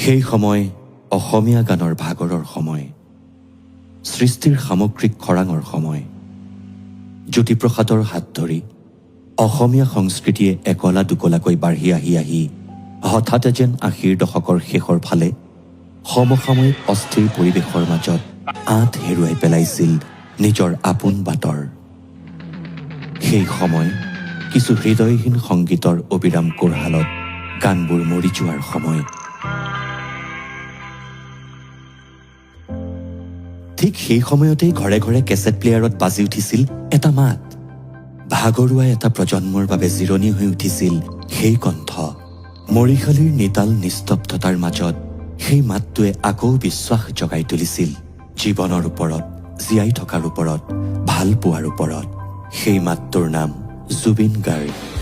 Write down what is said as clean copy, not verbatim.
সেই সময় অসমীয়া গানৰ ভাগৰৰ সময়, সৃষ্টিৰ সামগ্ৰিক খৰাঙৰ সময়। জ্যোতিপ্ৰসাদৰ হাত ধৰি অসমীয়া সংস্কৃতিয়ে একলা দুকলাকৈ বাঢ়ি আহি হঠাতে যেন ৮০ৰ দশকৰ শেষৰ ফালে সমসাময়িক অস্থিৰ পৰিৱেশৰ মাজত আঁত হেৰুৱাই পেলাইছিল নিজৰ আপোন বাটৰ। সেই সময় কিছু হৃদয়হীন সংগীতৰ অবিৰাম কোৰহালত গানবোৰ মৰি যোৱাৰ সময়। ঠিক সেই সময়তেই ঘৰে ঘৰে কেছেট প্লেয়াৰত বাজি উঠিছিল এটা মাত। ভাগৰুৱা এটা প্ৰজন্মৰ বাবে জিৰণি হৈ উঠিছিল সেই কণ্ঠ। মৰিশালীৰ নিতাল নিস্তব্ধতাৰ মাজত সেই মাতটোৱে আকৌ বিশ্বাস জগাই তুলিছিল জীৱনৰ ওপৰত, জীয়াই থকাৰ ওপৰত, ভাল পোৱাৰ ওপৰত। সেই মাতটোৰ নাম জুবিন গাৰ্গ।